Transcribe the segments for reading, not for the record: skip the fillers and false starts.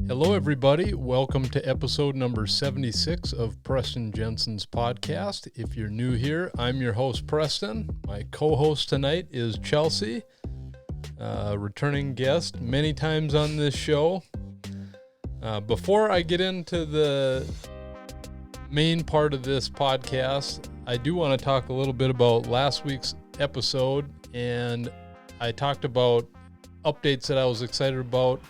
Hello, everybody. Welcome to episode number 76 of Preston Jensen's podcast. If you're new here, I'm your host, Preston. My co-host tonight is Chelsey, returning guest many times on this show. Before I get into the main part of this podcast, I do want to talk a little bit about last week's episode, and I talked about updates that I was excited about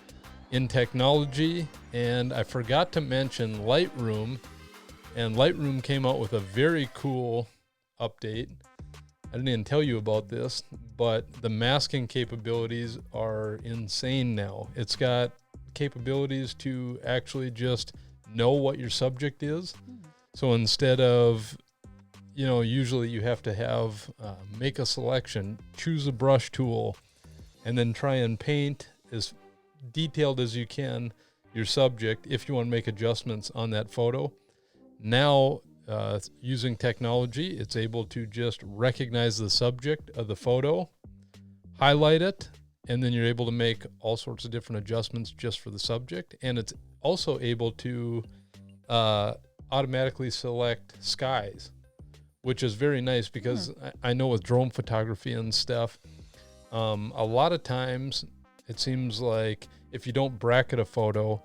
in technology, and I forgot to mention Lightroom, and Lightroom came out with a very cool update. I didn't even tell you about this, but the masking capabilities are insane now. It's got capabilities to actually just know what your subject is. So instead of, usually you have to have make a selection, choose a brush tool, and then try and paint as detailed as you can your subject if you want to make adjustments on that photo. Now, using technology, it's able to just recognize the subject of the photo, highlight it, and then you're able to make all sorts of different adjustments just for the subject. And it's also able to automatically select skies, which is very nice because I know with drone photography and stuff, a lot of times it seems like if you don't bracket a photo,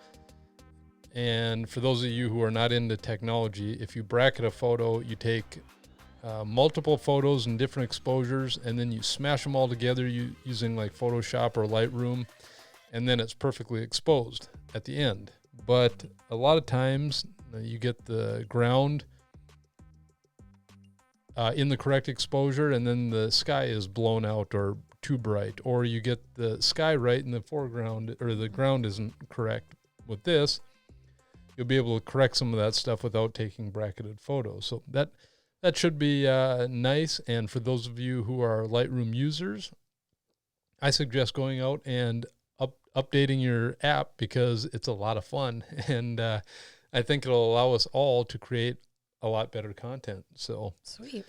and for those of you who are not into technology, if you bracket a photo, you take multiple photos in different exposures, and then you smash them all together using like Photoshop or Lightroom, and then it's perfectly exposed at the end. But a lot of times you get the ground in the correct exposure, and then the sky is blown out or too bright, or you get the sky right in the foreground, or the ground isn't correct. With this, you'll be able to correct some of that stuff without taking bracketed photos. So that should be nice. And for those of you who are Lightroom users, I suggest going out and updating your app because it's a lot of fun, and I think it'll allow us all to create a lot better content. So sweet.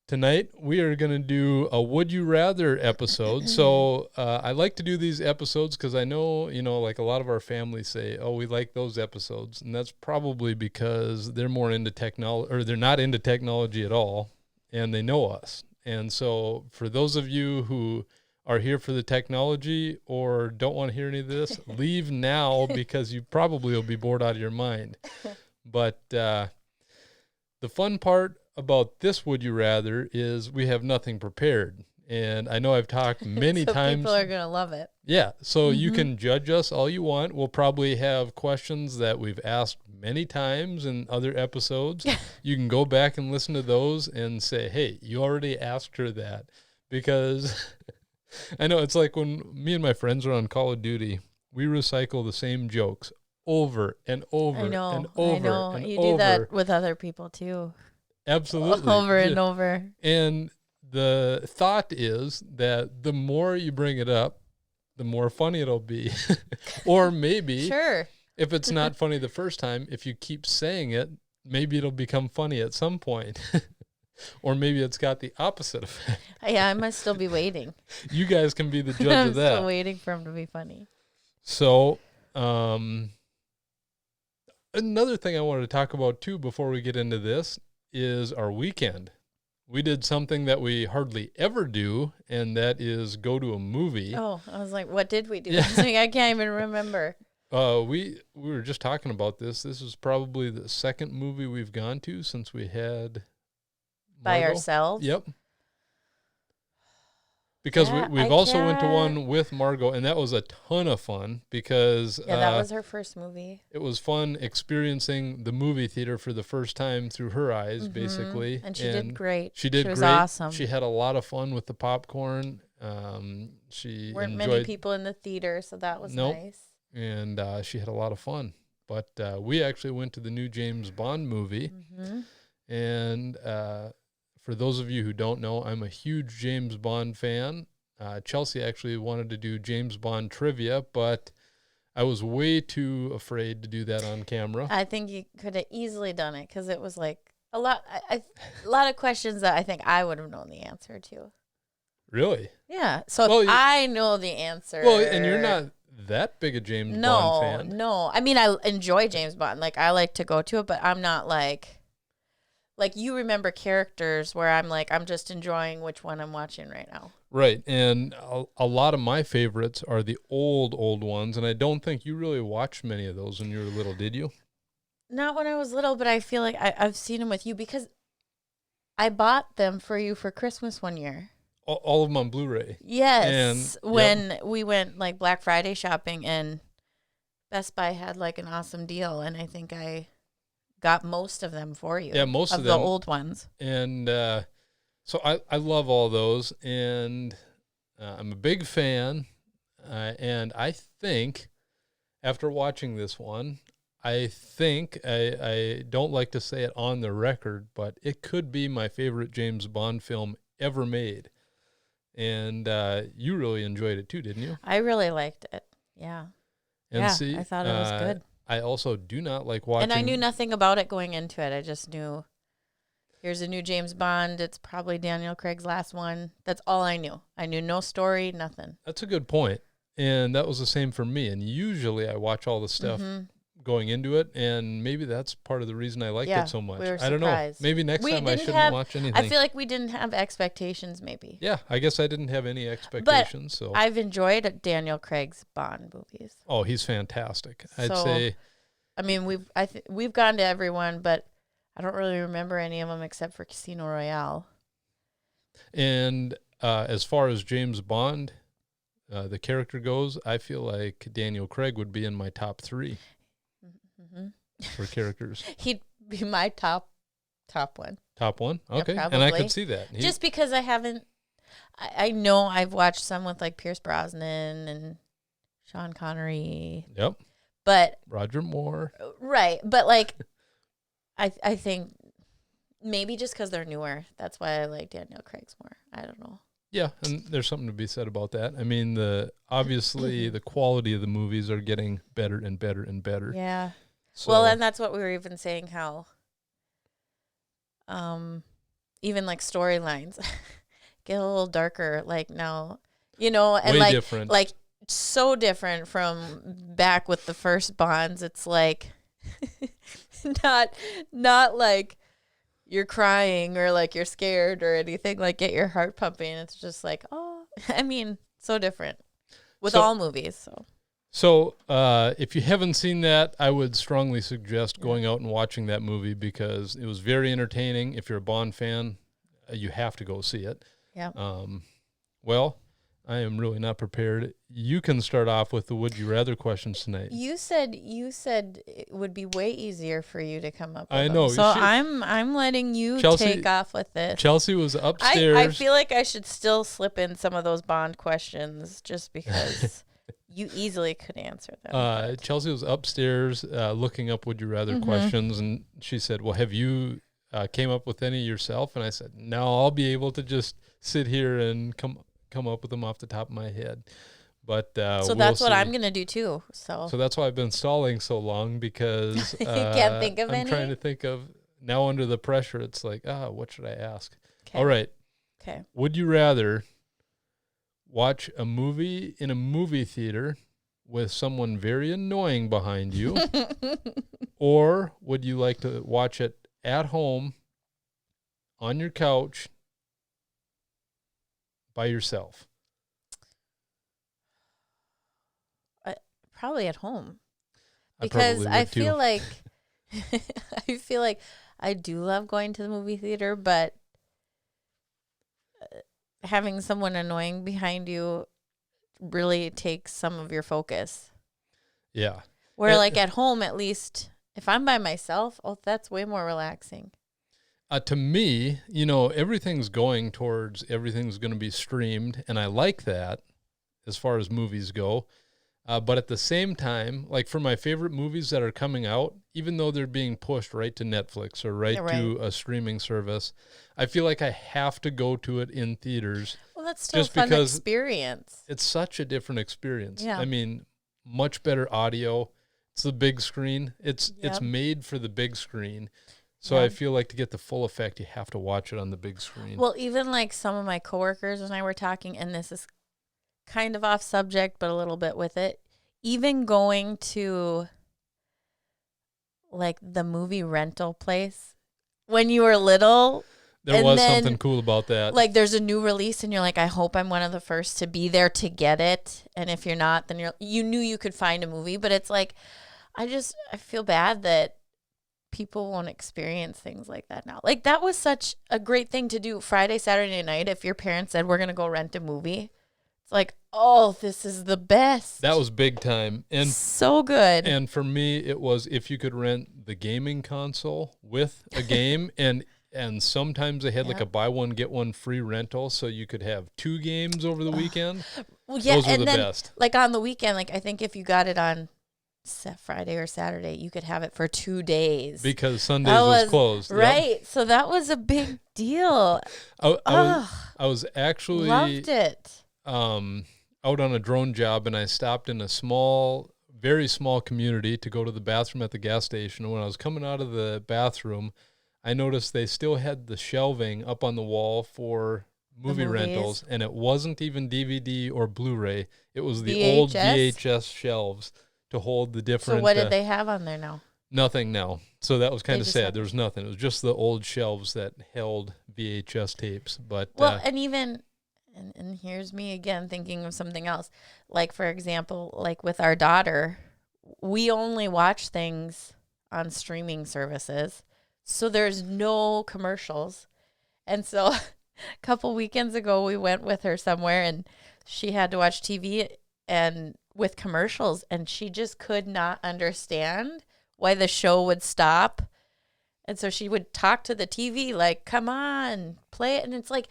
Tonight, we are going to do a Would You Rather episode. So I like to do these episodes because I know, like a lot of our families say, oh, we like those episodes. And that's probably because they're more into technology, or they're not into technology at all, and they know us. And so for those of you who are here for the technology or don't want to hear any of this, leave now because you probably will be bored out of your mind. But the fun part about this Would You Rather is we have nothing prepared. And I know I've talked many times. People are going to love it. Yeah. So you can judge us all you want. We'll probably have questions that we've asked many times in other episodes. You can go back and listen to those and say, hey, you already asked her that. Because I know it's like when me and my friends are on Call of Duty, we recycle the same jokes over and over and over. I know. You do that with other people too. Absolutely. Over and over. And the thought is that the more you bring it up, the more funny it'll be. Or maybe, sure, if it's not funny the first time, if you keep saying it, maybe it'll become funny at some point. Or maybe it's got the opposite effect. Yeah, I must still be waiting. You guys can be the judge of that. I'm still waiting for him to be funny. So, another thing I wanted to talk about too before we get into this is our weekend. We did something that we hardly ever do, and that is go to a movie. Oh, I was like, what did we do? I can't even remember. We were just talking about this. This is probably the second movie we've gone to since we had Margo. By ourselves? Yep. Because we've also went to one with Margo, and that was a ton of fun because that was her first movie. It was fun experiencing the movie theater for the first time through her eyes, basically. And she did great. She did great. She was awesome. She had a lot of fun with the popcorn. She weren't many people in the theater, so that was nice. And she had a lot of fun. But we actually went to the new James Bond movie, and for those of you who don't know, I'm a huge James Bond fan. Chelsey actually wanted to do James Bond trivia, but I was way too afraid to do that on camera. I think you could have easily done it because it was like a lot of questions that I think I would have known the answer to. Really? Yeah. So if I know the answer. Well, and you're not that big a James Bond fan. No. I mean, I enjoy James Bond. Like, I like to go to it, but I'm not like you remember characters where I'm like, I'm just enjoying which one I'm watching right now. Right. And a lot of my favorites are the old ones. And I don't think you really watched many of those when you were little, did you? Not when I was little, but I feel like I've seen them with you because I bought them for you for Christmas one year. All of them on Blu-ray. Yes. And, when we went like Black Friday shopping and Best Buy had like an awesome deal. And I think I got most of them for you. Yeah, most of them. The old ones. And so I love all those. And I'm a big fan. And I think after watching this one, I think, I don't like to say it on the record, but it could be my favorite James Bond film ever made. And you really enjoyed it too, didn't you? I really liked it. Yeah. And I thought it was good. I also do not like watching. And I knew nothing about it going into it. I just knew here's a new James Bond. It's probably Daniel Craig's last one. That's all I knew. I knew no story, nothing. That's a good point. And that was the same for me. And usually I watch all the stuff going into it, and maybe that's part of the reason I liked it so much. I don't know. Maybe next time I shouldn't watch anything. I feel like we didn't have expectations, maybe. Yeah, I guess I didn't have any expectations. But I've enjoyed Daniel Craig's Bond movies. Oh, he's fantastic. I'd say. I mean, we've gone to everyone, but I don't really remember any of them except for Casino Royale. And as far as James Bond, the character goes, I feel like Daniel Craig would be in my top 3. For characters. He'd be my top one. Top one? Okay. Yeah, and I could see that. Just because I know I've watched some with like Pierce Brosnan and Sean Connery. Yep. But Roger Moore. Right. But like, I think maybe just because they're newer, that's why I like Daniel Craig's more. I don't know. Yeah, and there's something to be said about that. I mean, obviously the quality of the movies are getting better and better and better. Yeah. So, well, and that's what we were even saying, how even like storylines get a little darker, like now, and way like different. Like so different from back with the first Bonds. It's like not like you're crying or like you're scared or anything, like get your heart pumping. It's just like, oh, I mean, so different with all movies. So if you haven't seen that, I would strongly suggest going out and watching that movie because it was very entertaining. If you're a Bond fan, you have to go see it. Yeah. Well, I am really not prepared. You can start off with the would you rather questions tonight. You said it would be way easier for you to come up with I know. them. So I'm letting you take off with this. Chelsey was upstairs. I feel like I should still slip in some of those Bond questions just because you easily could answer them. Chelsey was upstairs looking up would you rather questions, and she said, well, have you came up with any yourself? And I said, no, I'll be able to just sit here and come up with them off the top of my head. But so that's what I'm gonna do too. So that's why I've been stalling so long, because you can't think of any. I'm trying to think of now under the pressure. It's like, what should I ask? Okay. All right. Okay. Would you rather watch a movie in a movie theater with someone very annoying behind you, or would you like to watch it at home on your couch by yourself? Probably at home, because I feel like I do love going to the movie theater, but having someone annoying behind you really takes some of your focus. Yeah. Where like at home, at least if I'm by myself, that's way more relaxing. To me, everything's going towards everything's going to be streamed, and I like that as far as movies go. But at the same time, like for my favorite movies that are coming out, even though they're being pushed right to Netflix or right to a streaming service, I feel like I have to go to it in theaters. Well, that's still a fun experience. It's such a different experience. Yeah. I mean, much better audio. It's the big screen. It's Yep. made for the big screen. So Yep. I feel like to get the full effect, you have to watch it on the big screen. Well, even like some of my coworkers and I were talking, and this is kind of off subject, but a little bit with it. Even going to like the movie rental place when you were little. There was something cool about that. Like there's a new release and you're like, I hope I'm one of the first to be there to get it. And if you're not, then you knew you could find a movie. But it's like, I feel bad that people won't experience things like that now. Like that was such a great thing to do Friday, Saturday night. If your parents said, we're going to go rent a movie, it's like, oh, this is the best. That was big time. And so good. And for me, it was if you could rent the gaming console with a game and sometimes they had like a buy one, get one free rental. So you could have 2 games over the weekend. Well, yeah. Those were and the then, best. like on the weekend, like I think if you got it on Friday or Saturday, you could have it for 2 days. Because Sundays was closed. Right. Yep. So that was a big deal. I was actually loved it. Out on a drone job, and I stopped in a very small community to go to the bathroom at the gas station. And when I was coming out of the bathroom, I noticed they still had the shelving up on the wall for movie rentals, and it wasn't even DVD or Blu-ray. It was the old VHS shelves to hold the different. So what did they have on there now? Nothing now. So that was kind of sad. There was nothing. It was just the old shelves that held VHS tapes. But and even. And here's me again thinking of something else. Like, for example, like with our daughter, we only watch things on streaming services. So there's no commercials. And so a couple weekends ago, we went with her somewhere and she had to watch TV and with commercials. And she just could not understand why the show would stop. And so she would talk to the TV like, come on, play it. And it's like,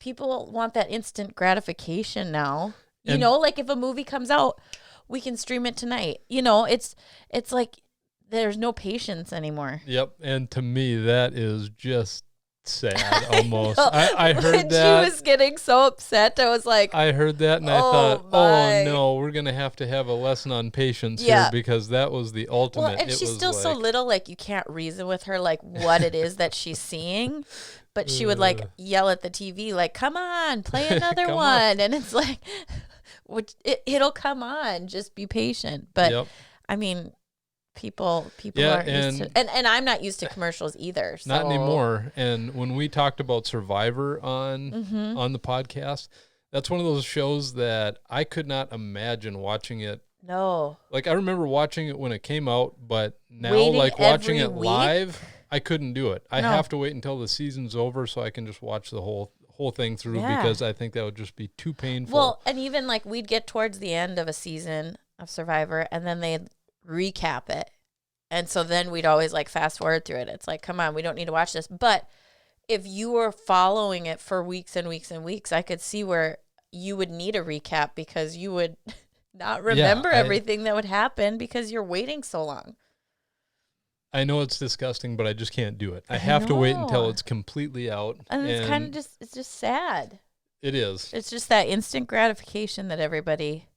people want that instant gratification now. You know, like if a movie comes out, we can stream it tonight. You know, it's like there's no patience anymore. Yep. And to me, that is just sad almost. I heard when that. She was getting so upset. I was like, I heard that and I thought, oh no, we're going to have a lesson on patience here because that was the ultimate. Well, and she's still so little, like you can't reason with her like what it is that she's seeing. But she would like yell at the TV, like, come on, play another one. And it's like, it'll come on. Just be patient. But I mean, people aren't used to, and I'm not used to commercials either. So. Not anymore. And when we talked about Survivor on the podcast, that's one of those shows that I could not imagine watching it. No. Like I remember watching it when it came out, but now Waiting like watching it week? live, I couldn't do it. I have to wait until the season's over so I can just watch the whole thing through because I think that would just be too painful. Well, and even like we'd get towards the end of a season of Survivor and then they'd recap it. And so then we'd always like fast forward through it. It's like, come on, we don't need to watch this. But if you were following it for weeks and weeks and weeks, I could see where you would need a recap because you would not remember everything that would happen because you're waiting so long. I know it's disgusting, but I just can't do it. I have to wait until it's completely out. And it's kind of it's just sad. It is. It's just that instant gratification that everybody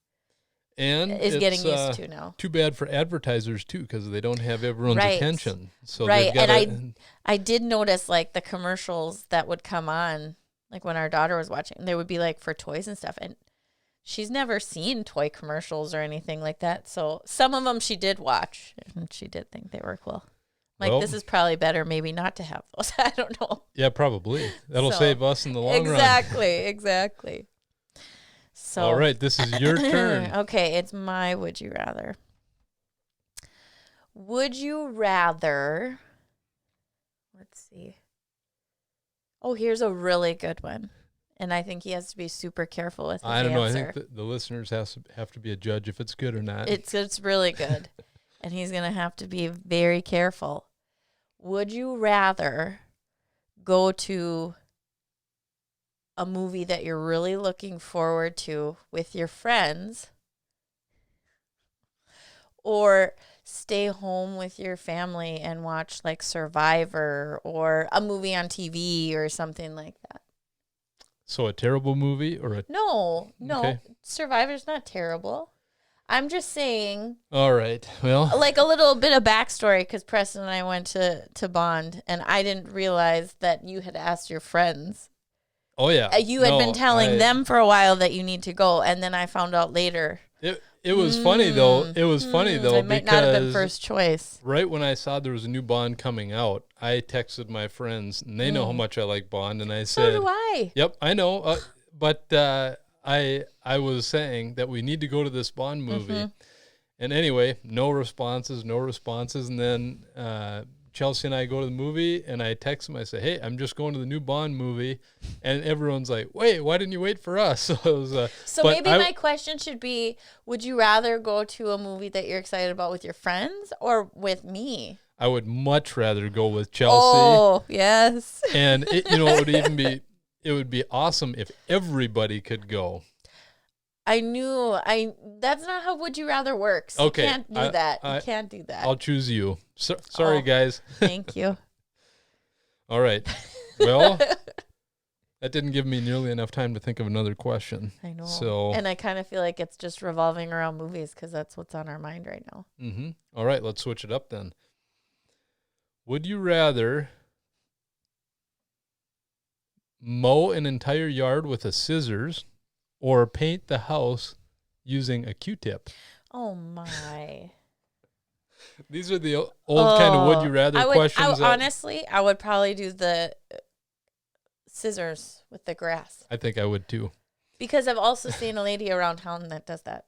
is getting used to now. Too bad for advertisers, too, because they don't have everyone's attention. So and I did notice, like, the commercials that would come on, like, when our daughter was watching, they would be, like, for toys and stuff. And she's never seen toy commercials or anything like that. So some of them she did watch, and she did think they were cool. Like, this is probably better maybe not to have those. I don't know. Yeah, probably. That'll save us in the long run. Exactly. So, all right, this is your turn. Okay, it's my would you rather. Would you rather, let's see. Oh, here's a really good one. And I think he has to be super careful with his answer. I don't know. I think the listeners have to be a judge if it's good or not. It's really good. And he's going to have to be very careful. Would you rather go to a movie that you're really looking forward to with your friends or stay home with your family and watch like Survivor or a movie on TV or something like that? So a terrible movie or a... No. Okay. Survivor's not terrible. I'm just saying. All right. Well, like a little bit of backstory, because Preston and I went to Bond, and I didn't realize that you had asked your friends. Oh yeah. You had been telling them for a while that you need to go, and then I found out later. It was funny though. It was funny though It might not have been first choice. Right when I saw there was a new Bond coming out, I texted my friends, and they know how much I like Bond, and I said, "So do I." Yep, I know. But I was saying that we need to go to this Bond movie, and anyway, no responses, and then Chelsey and I go to the movie, and I text them. I say, "Hey, I'm just going to the new Bond movie," and everyone's like, "Wait, why didn't you wait for us?" So it was. My question should be: would you rather go to a movie that you're excited about with your friends or with me? I would much rather go with Chelsey. Oh yes. And it would be awesome if everybody could go. That's not how Would You Rather works. Okay. You can't do that. You can't do that. I'll choose you. Sorry, guys. Thank you. All right. Well, that didn't give me nearly enough time to think of another question. I know. So, and I kind of feel like it's just revolving around movies because that's what's on our mind right now. Mm-hmm. All right. Let's switch it up then. Would you rather mow an entire yard with a scissors or paint the house using a Q-tip? Oh, my. These are the old kind of would you rather questions. Honestly, I would probably do the scissors with the grass. I think I would too. Because I've also seen a lady around town that does that.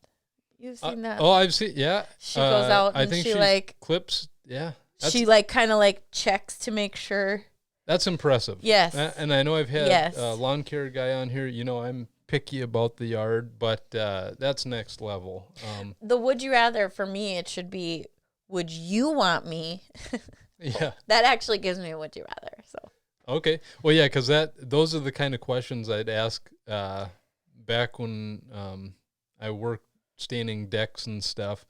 You've seen that? Oh, I've seen, yeah. She goes out and she like clips, yeah. She like kind of like checks to make sure. That's impressive. Yes. And I know I've had a lawn care guy on here. You know, I'm picky about the yard, but that's next level. The would you rather for me, it should be, would you want me? Yeah. That actually gives me a would you rather. So. Okay. Well, yeah, because those are the kind of questions I'd ask back when I worked staining decks and stuff.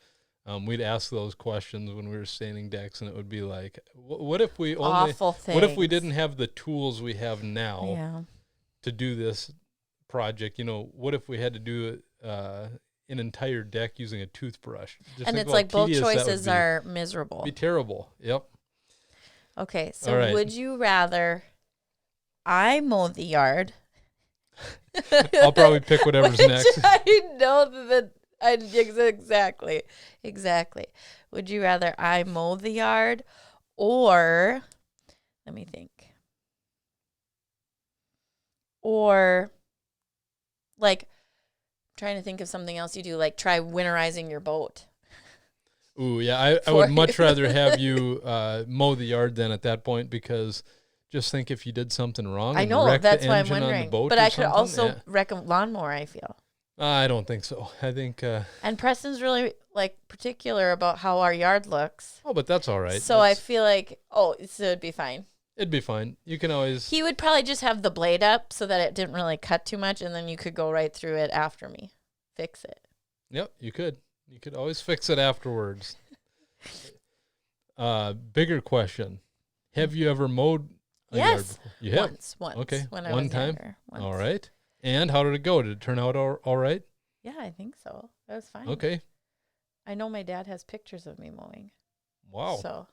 We'd ask those questions when we were staining decks, and it would be like, what if we what if we didn't have the tools we have now to do this project? You know, what if we had to do an entire deck using a toothbrush? And it's like both choices are miserable. Be terrible. Yep. Okay, so would you rather I mow the yard? I'll probably pick whatever's next. I know that. Exactly. Would you rather I mow the yard or, let me think, or like, I'm trying to think of something else you do, like try winterizing your boat. Ooh, yeah, I would much rather have you mow the yard then at that point, because just think if you did something wrong. I know, that's why I'm wondering. But I could also wreck a lawnmower, I feel. I don't think so. I think... and Preston's really, like, particular about how our yard looks. Oh, but that's all right. So I feel like, so it'd be fine. It'd be fine. You can always... He would probably just have the blade up so that it didn't really cut too much, and then you could go right through it after me. Fix it. Yep, you could. You could always fix it afterwards. Bigger question. Have you ever mowed a yard before? You have? Once. Okay. When I was younger. Once. All right. And how did it go? Did it turn out all right? Yeah, I think so. That was fine. Okay. I know my dad has pictures of me mowing. Wow. So,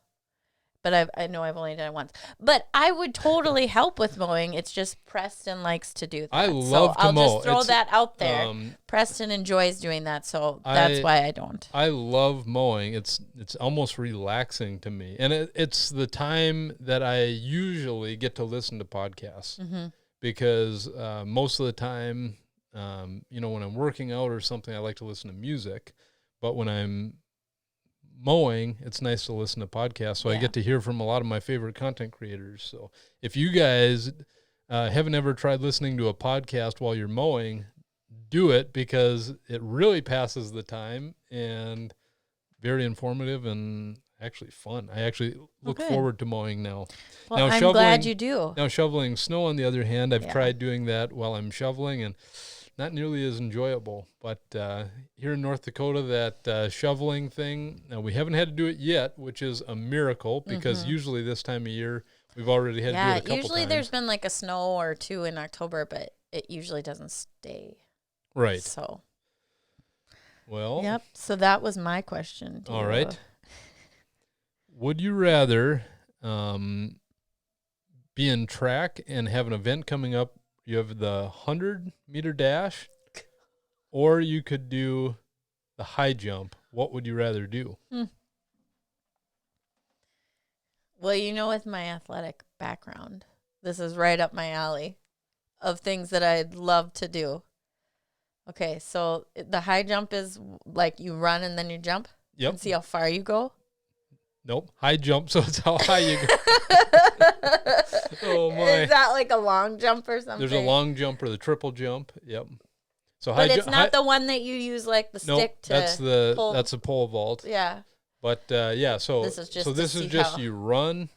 but I know I've only done it once. But I would totally help with mowing. It's just Preston likes to do that. I love to mow. I'll just throw that out there. Preston enjoys doing that, so that's why I don't. I love mowing. It's almost relaxing to me. And it's the time that I usually get to listen to podcasts. Mm-hmm. Because most of the time, when I'm working out or something, I like to listen to music. But when I'm mowing, it's nice to listen to podcasts. So I get to hear from a lot of my favorite content creators. So if you guys haven't ever tried listening to a podcast while you're mowing, do it, because it really passes the time and very informative and actually fun. I actually look forward to mowing now. Well, I'm glad you do. Now, shoveling snow, on the other hand, I've tried doing that while I'm shoveling, and not nearly as enjoyable. But here in North Dakota, that shoveling thing, now we haven't had to do it yet, which is a miracle, because usually this time of year, we've already had to do it a couple times. Usually there's been like a snow or two in October, but it usually doesn't stay. Right. So. Well. Yep. So that was my question to All you. right. Would you rather be in track and have an event coming up? You have the 100-meter dash, or you could do the high jump. What would you rather do? Well, you know, with my athletic background, this is right up my alley of things that I'd love to do. Okay, so the high jump is like you run and then you jump and see how far you go? Nope. High jump, so it's how high you go. Oh, my. Is that like a long jump or something? There's a long jump or the triple jump. Yep. So but it's not the one that you use like the stick to pull. That's a pole vault. Yeah. But yeah, so this is just you run,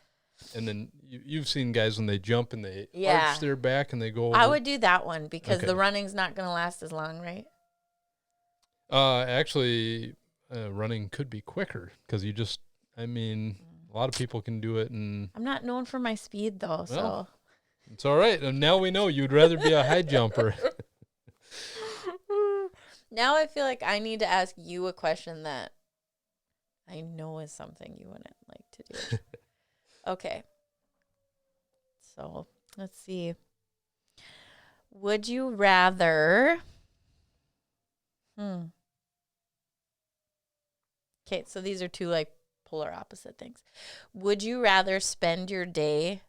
and then you've seen guys when they jump and they arch their back and they go over. I would do that one because the running's not going to last as long, right? Actually, running could be quicker because a lot of people can do it. And I'm not known for my speed though, so. It's all right. And now we know you'd rather be a high jumper. Now I feel like I need to ask you a question that I know is something you wouldn't like to do. Okay. So let's see. Would you rather... Okay, so these are two like polar opposite things. Would you rather spend your day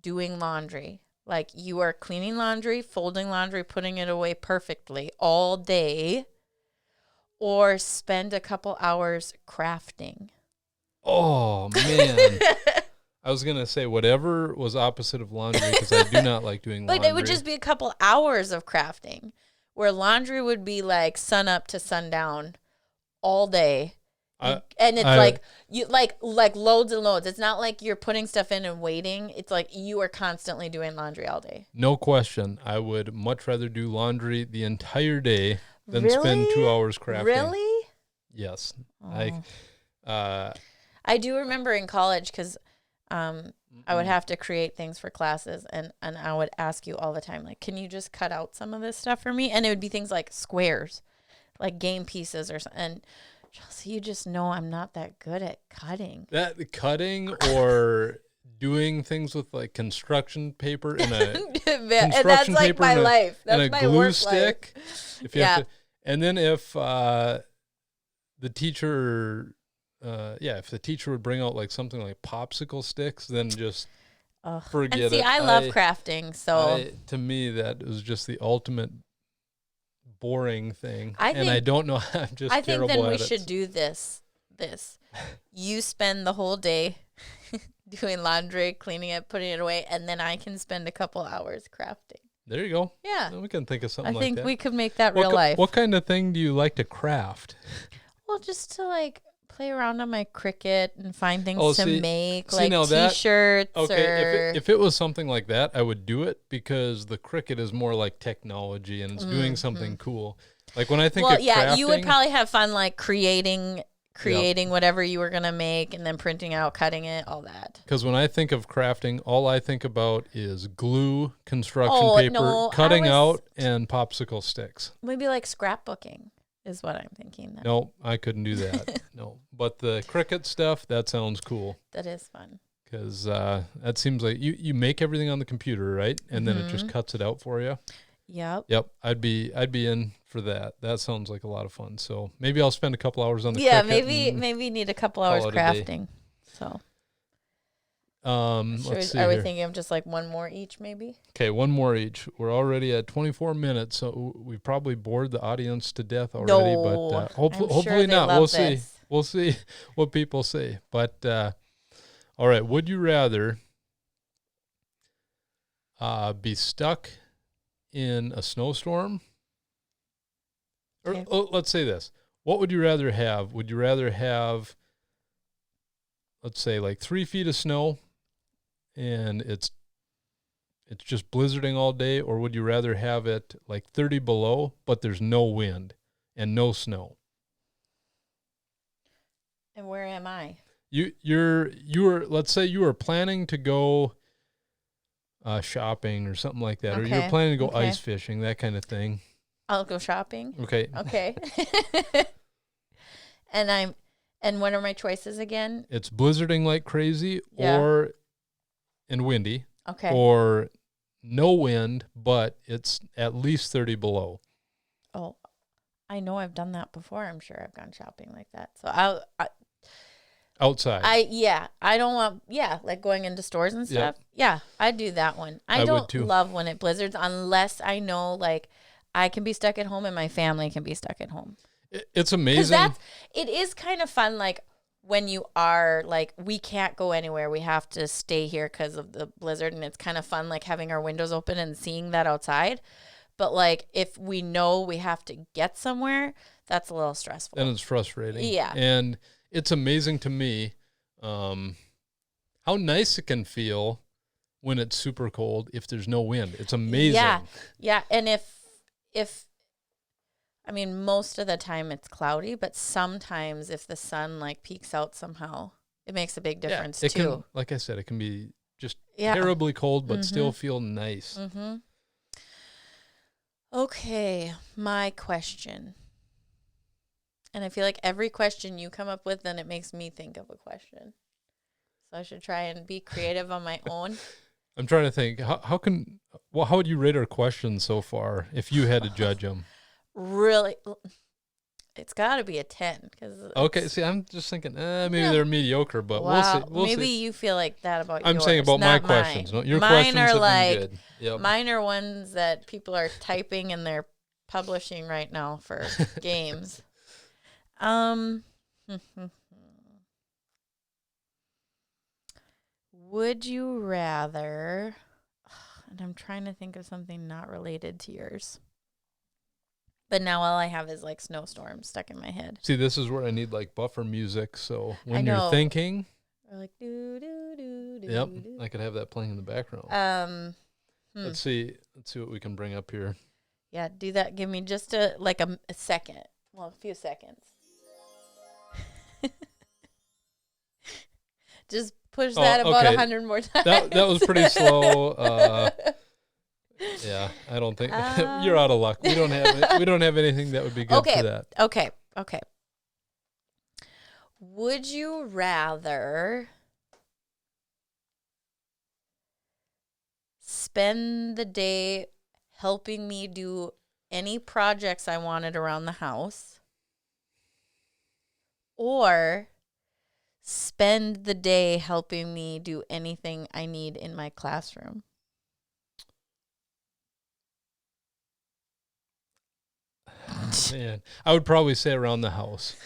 doing laundry? Like you are cleaning laundry, folding laundry, putting it away perfectly all day, or spend a couple hours crafting? Oh, man. I was going to say whatever was opposite of laundry because I do not like doing laundry. But it would just be a couple hours of crafting, where laundry would be like sun up to sundown all day. And it's like you like loads and loads. It's not like you're putting stuff in and waiting. It's like you are constantly doing laundry all day. No question. I would much rather do laundry the entire day than Really? spend 2 hours crafting. Really? Yes. Oh. I do remember in college because I would have to create things for classes, and I would ask you all the time, like, can you just cut out some of this stuff for me? And it would be things like squares, like game pieces or something. And Chelsey, you just know I'm not that good at cutting. That cutting or doing things with like construction paper and a and that's like my life. That's and a my glue work stick. life. If you have to, and then if the teacher, if the teacher would bring out like something like popsicle sticks, then just forget it. And see, I love crafting, so to me that was just the ultimate boring thing. I don't know. I'm just I terrible think then we at it. should do this. You spend the whole day doing laundry, cleaning it, putting it away, and then I can spend a couple hours crafting. There you go. Yeah. Then we can think of something I like that. think we could make that real life. What kind of thing do you like to craft? Well, just to like play around on my Cricut and find things to make, like T-shirts. Okay, if it was something like that, I would do it because the Cricut is more like technology and it's doing something cool. Like when I think of crafting, you would probably have fun like creating whatever you were gonna make and then printing out, cutting it, all that. Because when I think of crafting, all I think about is glue, construction paper, cutting out, and popsicle sticks. Maybe like scrapbooking is what I'm thinking. Then. No, I couldn't do that. No, but the Cricut stuff, that sounds cool. That is fun. Because that seems like you make everything on the computer, right? And then it just cuts it out for you. Yep. I'd be in for that. That sounds like a lot of fun. So maybe I'll spend a couple hours on the Cricut. Yeah, maybe need a couple hours crafting. So let's see. Are we thinking of just like one more each, maybe? Okay, one more each. We're already at 24 minutes, so we probably bored the audience to death already. But hopefully not. We'll see. We'll see what people say. But all right, would you rather be stuck in a snowstorm? Or let's say this. What would you rather have? Would you rather have, let's say, like 3 feet of snow and it's just blizzarding all day, or would you rather have it like 30 below, but there's no wind and no snow? And where am I? You were, let's say you were planning to go shopping or something like that, or you're planning to go ice fishing, that kind of thing. I'll go shopping. Okay. And what are my choices again? It's blizzarding like crazy, Yeah. and windy, Okay. or no wind, but it's at least 30 below. Oh, I know I've done that before. I'm sure I've gone shopping like that. So Outside. I don't want, like going into stores and stuff. Yep. Yeah, I do that one. I would don't too. love when it blizzards unless I know like I can be stuck at home and my family can be stuck at home. It's amazing. It is kind of fun, like when you are like, we can't go anywhere. We have to stay here because of the blizzard. And it's kind of fun, like having our windows open and seeing that outside. But like, if we know we have to get somewhere, that's a little stressful. And it's frustrating. Yeah. And it's amazing to me how nice it can feel when it's super cold if there's no wind. It's amazing. Yeah. And if I mean, most of the time it's cloudy, but sometimes if the sun like peeks out somehow, it makes a big difference too. Can, like I said, it can be just terribly cold, but still feel nice. Mm-hmm. Okay, my question. And I feel like every question you come up with, then it makes me think of a question. So I should try and be creative on my own. I'm trying to think. How would you rate our questions so far if you had to judge them? Really, it's got to be a 10. Okay, see, I'm just thinking, maybe they're mediocre, but we'll see. Maybe you feel like that about yours. I'm saying about my questions. No, your questions have been good. Yep. Mine are ones that people are typing and they're publishing right now for games. Would you rather, and I'm trying to think of something not related to yours, but now all I have is like snowstorms stuck in my head. See, this is where I need like buffer music, so when you're thinking, or like do do do do. Yep, I could have that playing in the background. Let's see what we can bring up here. Yeah, do that. Give me just a second. Well, a few seconds. Just push that about 100 more times. That was pretty slow. Yeah, I don't think you're out of luck. We don't have anything that would be good for that. Okay. Would you rather spend the day helping me do any projects I wanted around the house, or spend the day helping me do anything I need in my classroom? Man, I would probably say around the house.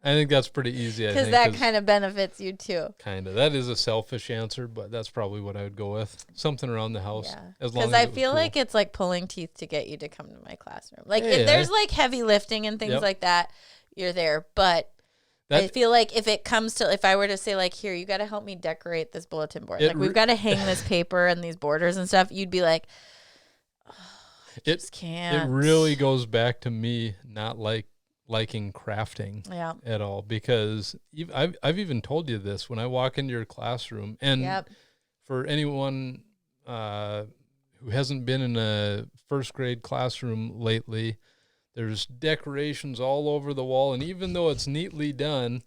I think that's pretty easy. Because that kind of benefits you too. Kind of. That is a selfish answer, but that's probably what I would go with. Something around the house. Yeah. Because I feel like it's like pulling teeth to get you to come to my classroom. Like if there's like heavy lifting and things like that, you're there. But I feel like if I were to say like, here, you got to help me decorate this bulletin board. Like we've got to hang this paper and these borders and stuff. You'd be like, I just can't. It really goes back to me not liking crafting at all, because I've even told you this when I walk into your classroom, and for anyone who hasn't been in a first grade classroom lately, there's decorations all over the wall, and even though it's neatly done,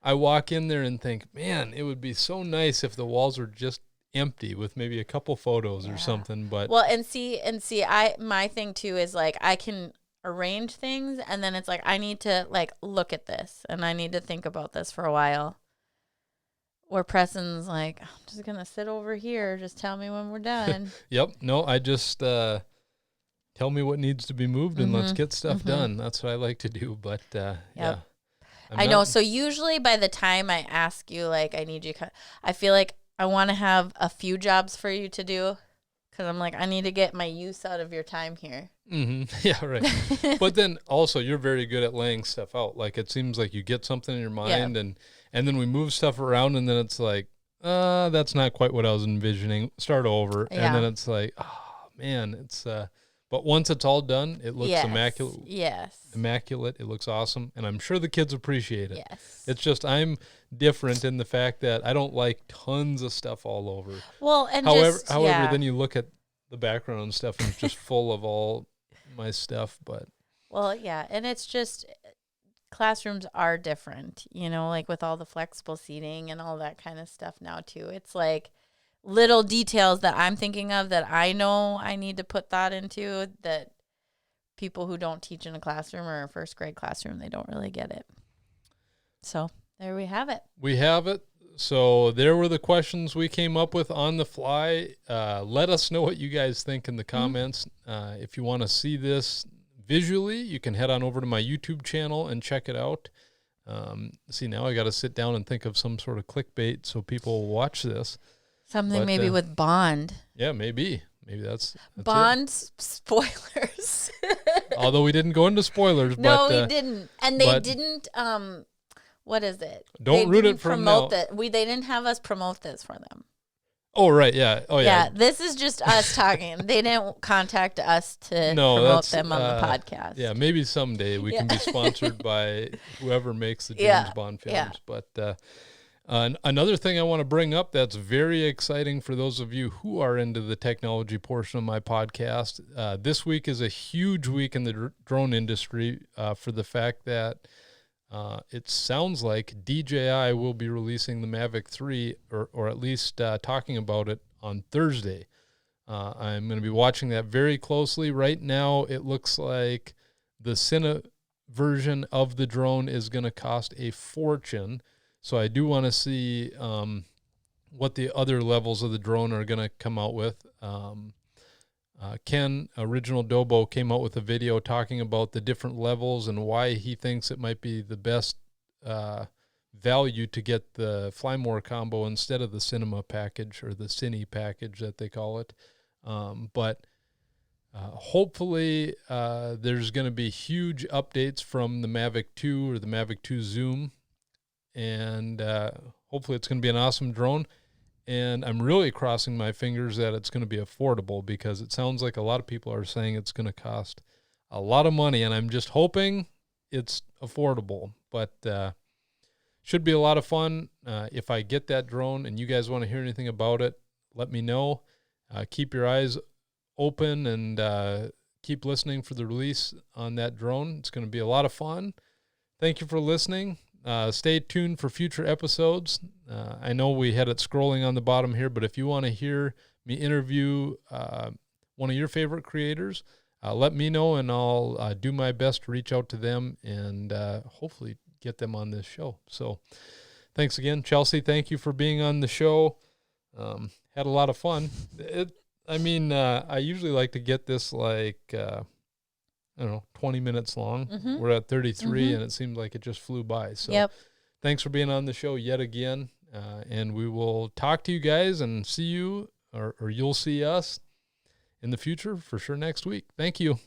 I walk in there and think, man, it would be so nice if the walls were just empty with maybe a couple photos or something. But my thing too is like I can arrange things, and then it's like I need to like look at this and I need to think about this for a while. Where Preston's like, I'm just gonna sit over here, just tell me when we're done. Yep. No, I just tell me what needs to be moved and let's get stuff done. That's what I like to do. But yeah, I know. So usually by the time I ask you, like, I need you, I feel like I want to have a few jobs for you to do, because I'm like, I need to get my use out of your time here. Mm-hmm. Yeah, right. But then also you're very good at laying stuff out. Like it seems like you get something in your mind and then we move stuff around, and then it's like, that's not quite what I was envisioning. Start over. Yeah. And then it's like, oh man, it's but once it's all done, it looks immaculate. Yes. Immaculate. It looks awesome. And I'm sure the kids appreciate it. Yes. It's just I'm different in the fact that I don't like tons of stuff all over. Well, and however, then you look at the background and stuff, and it's just full of all my stuff. But well, yeah, and it's just classrooms are different, like with all the flexible seating and all that kind of stuff now too. It's like little details that I'm thinking of that I know I need to put thought into that people who don't teach in a classroom or a first grade classroom, they don't really get it. So there we have it. We have it. So there were the questions we came up with on the fly. Let us know what you guys think in the comments. If you want to see this visually, you can head on over to my YouTube channel and check it out. See, now I got to sit down and think of some sort of clickbait so people will watch this. Something maybe with Bond. Yeah, maybe. Maybe that's Bond spoilers. Although we didn't go into spoilers. No, we didn't. And they didn't, what is it? Don't ruin it for now. They didn't have us promote this for them. Oh, right, yeah. Oh, yeah. Yeah, this is just us talking. They didn't contact us to promote them on the podcast. Yeah, maybe someday we can be sponsored by whoever makes the James Bond films. Yeah. But another thing I want to bring up that's very exciting for those of you who are into the technology portion of my podcast. This week is a huge week in the drone industry for the fact that it sounds like DJI will be releasing the Mavic 3 or at least talking about it on Thursday. I'm going to be watching that very closely. Right now, it looks like the Cine version of the drone is going to cost a fortune. So I do want to see what the other levels of the drone are going to come out with. Ken, Original Dobo, came out with a video talking about the different levels and why he thinks it might be the best value to get the Fly More combo instead of the Cinema package or the Cine package that they call it. But hopefully there's going to be huge updates from the Mavic 2 or the Mavic 2 Zoom. And hopefully it's going to be an awesome drone. And I'm really crossing my fingers that it's going to be affordable because it sounds like a lot of people are saying it's going to cost a lot of money. And I'm just hoping it's affordable. But should be a lot of fun. If I get that drone and you guys want to hear anything about it, let me know. Keep your eyes open and keep listening for the release on that drone. It's going to be a lot of fun. Thank you for listening. Stay tuned for future episodes. I know we had it scrolling on the bottom here, but if you want to hear me interview one of your favorite creators, let me know, and I'll do my best to reach out to them and hopefully get them on this show. So thanks again. Chelsey, thank you for being on the show. Had a lot of fun. I usually like to get this 20 minutes long. Mm-hmm. We're at 33, and it seemed like it just flew by. So thanks for being on the show yet again. And we will talk to you guys and see you, or you'll see us in the future for sure next week. Thank you.